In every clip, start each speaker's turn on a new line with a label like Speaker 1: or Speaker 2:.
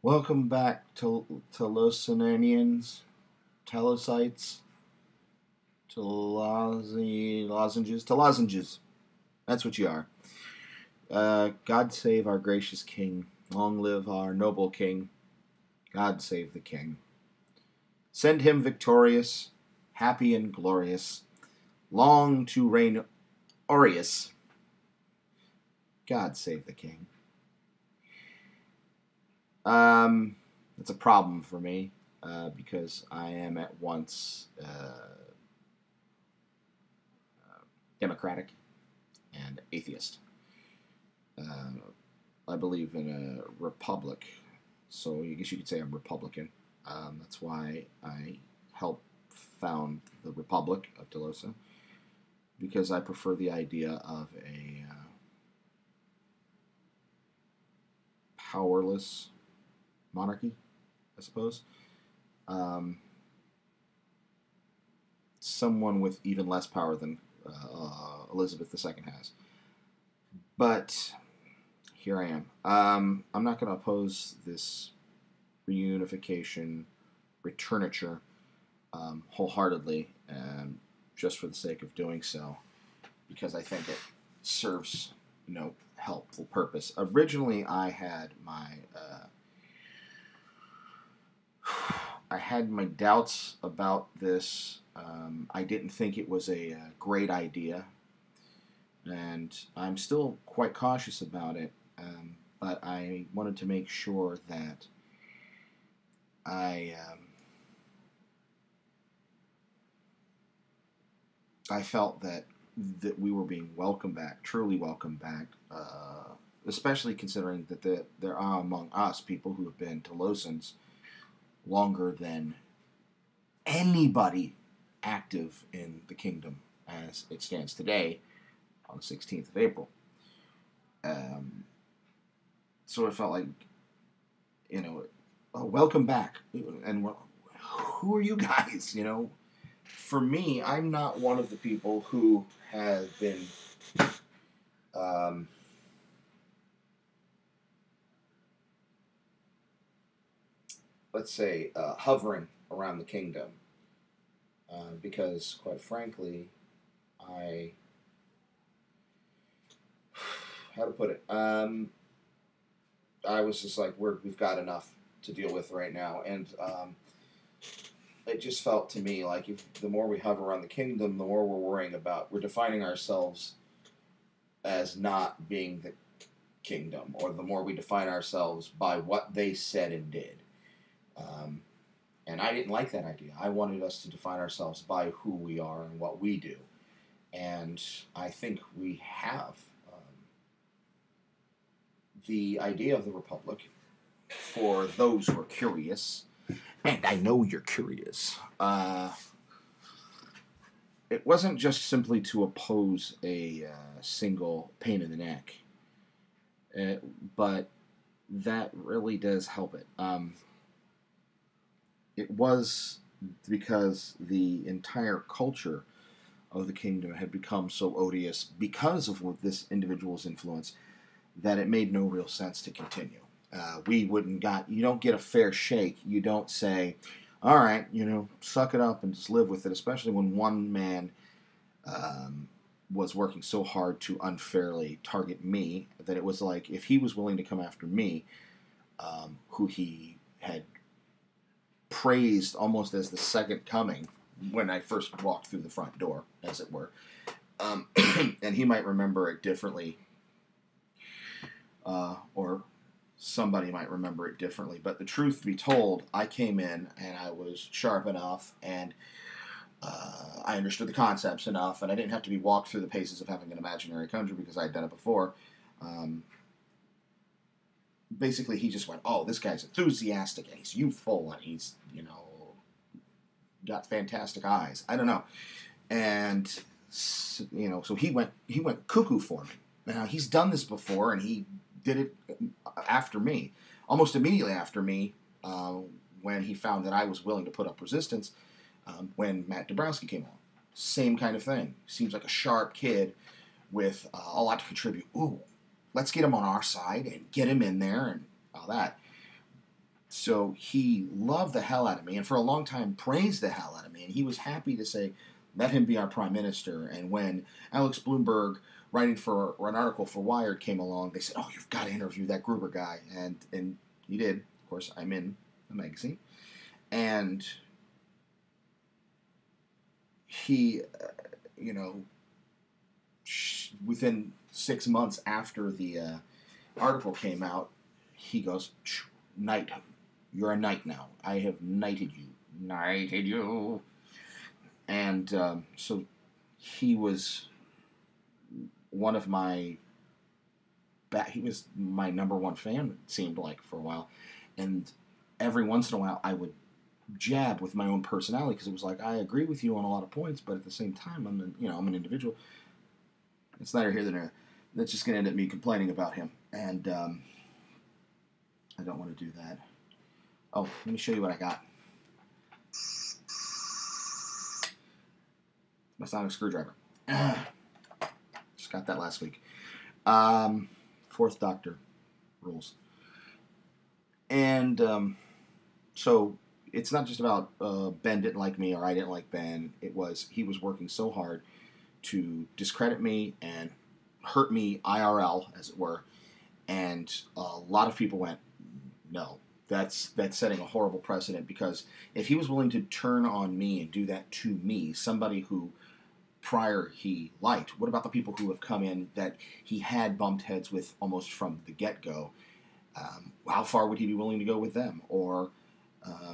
Speaker 1: Welcome back to Talossanians, Talossites, Lozenges. That's what you are. God save our gracious King. Long live our noble King. God save the King. Send him victorious, happy and glorious, long to reign aureus. God save the King. It's a problem for me because I am at once democratic and atheist. I believe in a republic, so I guess you could say I'm Republican. That's why I helped found the Republic of Talossa, because I prefer the idea of a powerless monarchy, I suppose. Um, Someone with even less power than Elizabeth II has. But here I am. I'm not going to oppose this reunification, returniture wholeheartedly, just for the sake of doing so, because I think it serves no helpful purpose. Originally, I had my doubts about this. I didn't think it was a great idea, and I'm still quite cautious about it. But I wanted to make sure that I I felt that we were being welcomed back, truly welcomed back, especially considering that there are among us people who have been Talossans longer than anybody active in the kingdom as it stands today on the 16th of April. Um, so it felt like, welcome back. And who are you guys? For me, I'm not one of the people who have been, um, let's say, hovering around the kingdom. Because, quite frankly, I. How to put it? I was just like, we've got enough to deal with right now. And it just felt to me like the more we hover around the kingdom, the more we're defining ourselves as not being the kingdom, or the more we define ourselves by what they said and did. Um, and I didn't like that idea. I wanted us to define ourselves by who we are and what we do. And I think we have. The idea of the Republic, for those who are curious, and I know you're curious, it wasn't just simply to oppose a single pain in the neck, but that really does help it. It was because the entire culture of the kingdom had become so odious because of this individual's influence that it made no real sense to continue. You don't get a fair shake. You don't say, all right, suck it up and just live with it, especially when one man was working so hard to unfairly target me that it was like, if he was willing to come after me, who he had praised almost as the second coming when I first walked through the front door, as it were, and he might remember it differently, or somebody might remember it differently. But the truth be told, I came in and I was sharp enough, and I understood the concepts enough, and I didn't have to be walked through the paces of having an imaginary country because I had done it before. Basically, he just went, oh, this guy's enthusiastic, and he's youthful, and he's, got fantastic eyes. I don't know. And, so he went cuckoo for me. Now, he's done this before, and he did it after me, almost immediately after me, when he found that I was willing to put up resistance, when Matt Dabrowski came on. Same kind of thing. Seems like a sharp kid with a lot to contribute. Ooh, let's get him on our side and get him in there and all that. So he loved the hell out of me, and for a long time praised the hell out of me, and he was happy to say, let him be our prime minister. And when Alex Bloomberg, writing for an article for Wired, came along, they said, oh, you've got to interview that Gruber guy. And he did. Of course, I'm in the magazine. And he, within 6 months after the article came out, he goes, knight, you're a knight now. I have knighted you. Knighted you. And so he was one of my... He was my number one fan, it seemed like, for a while. And every once in a while, I would jab with my own personality, because it was like, I agree with you on a lot of points, but at the same time, I'm an individual. It's neither here nor there. That's just going to end up me complaining about him. And I don't want to do that. Oh, let me show you what I got. My sonic screwdriver. Just got that last week. Fourth Doctor rules. And so it's not just about Ben didn't like me or I didn't like Ben. It was he was working so hard to discredit me and hurt me IRL, as it were. And a lot of people went, no, that's setting a horrible precedent, because if he was willing to turn on me and do that to me, somebody who prior he liked, what about the people who have come in that he had bumped heads with almost from the get-go? How far would he be willing to go with them? Or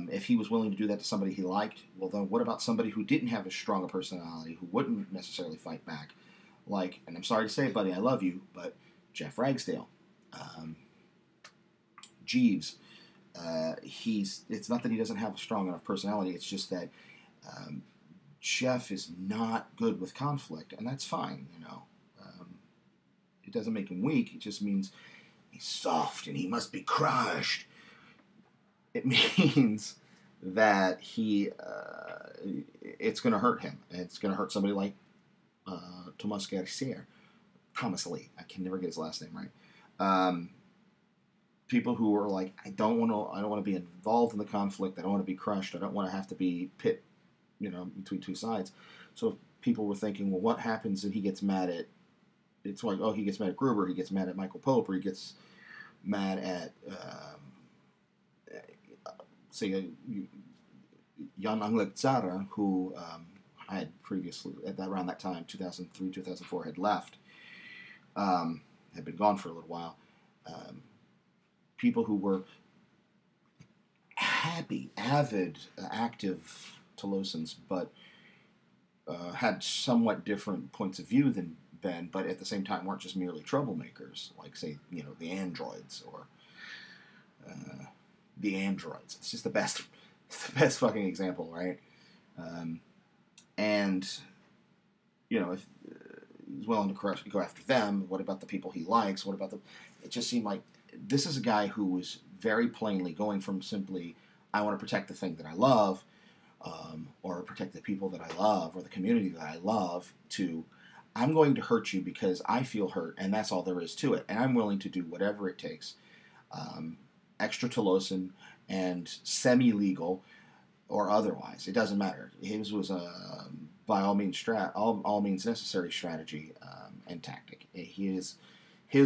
Speaker 1: if he was willing to do that to somebody he liked, well then what about somebody who didn't have as strong a personality, who wouldn't necessarily fight back? Like, and I'm sorry to say it, buddy, I love you, but Jeff Ragsdale, Jeeves, it's not that he doesn't have a strong enough personality, it's just that Jeff is not good with conflict, and that's fine, it doesn't make him weak, it just means he's soft and he must be crushed. It means that it's going to hurt him, and it's going to hurt somebody like Thomas Garcia, Thomas Lee, I can never get his last name right. People who are like, I don't want to be involved in the conflict. I don't want to be crushed. I don't want to have to be pit, between two sides. So if people were thinking, well, what happens if he gets mad at? It's like, oh, he gets mad at Gruber. He gets mad at Michael Pope, or he gets mad at, say, Jan Anglek-Zara, who I had previously, around that time, 2003, 2004, had left, had been gone for a little while. People who were happy, avid, active Talossans, but had somewhat different points of view than Ben, but at the same time weren't just merely troublemakers, like, say, the androids, or the androids. It's just the best fucking example, right? And, if he's willing to go after them, what about the people he likes? What about it just seemed like this is a guy who was very plainly going from simply, I want to protect the thing that I love, or protect the people that I love, or the community that I love, to, I'm going to hurt you because I feel hurt, and that's all there is to it. And I'm willing to do whatever it takes, extra Talossan and semi-legal or otherwise. It doesn't matter. His was by all means all means necessary strategy and tactic. His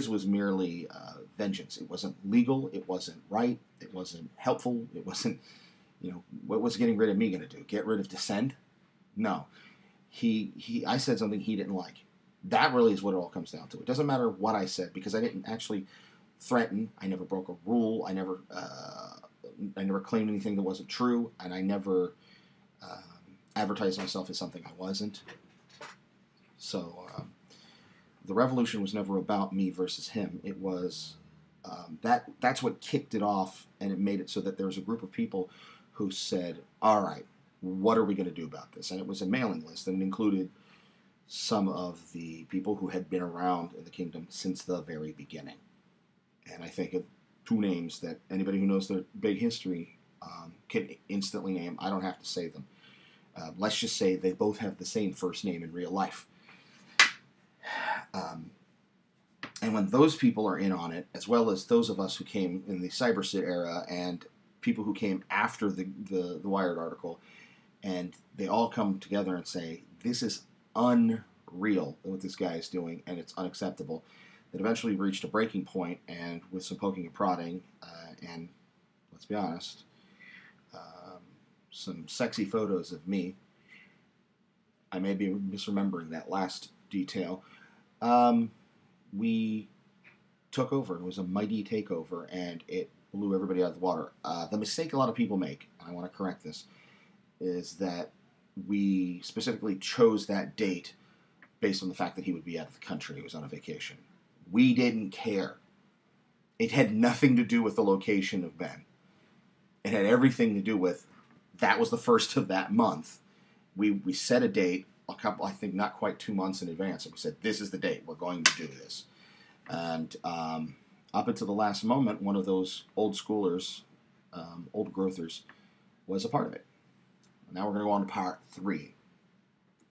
Speaker 1: was merely vengeance. It wasn't legal. It wasn't right. It wasn't helpful. It wasn't, what was getting rid of me going to do? Get rid of dissent? No. I said something he didn't like. That really is what it all comes down to. It doesn't matter what I said, because I didn't actually threaten. I never broke a rule. I never claimed anything that wasn't true, and I never advertised myself as something I wasn't. So the revolution was never about me versus him. It was that's what kicked it off, and it made it so that there was a group of people who said, all right, what are we going to do about this? And it was a mailing list, and it included some of the people who had been around in the kingdom since the very beginning. And I think of two names that anybody who knows their big history can instantly name. I don't have to say them. Let's just say they both have the same first name in real life. And when those people are in on it, as well as those of us who came in the Cybersit era and people who came after the Wired article, and they all come together and say, this is unreal what this guy is doing, and it's unacceptable. That eventually reached a breaking point, and with some poking and prodding, and let's be honest, some sexy photos of me. I may be misremembering that last detail. We took over. It was a mighty takeover, and it blew everybody out of the water. The mistake a lot of people make, and I want to correct this, is that we specifically chose that date based on the fact that he would be out of the country. He was on a vacation. We didn't care. It had nothing to do with the location of Ben. It had everything to do with that was the first of that month. We set a date, a couple, I think not quite 2 months in advance, and we said, this is the date, we're going to do this. And up until the last moment, one of those old schoolers, old growthers, was a part of it. Now we're going to go on to part 3.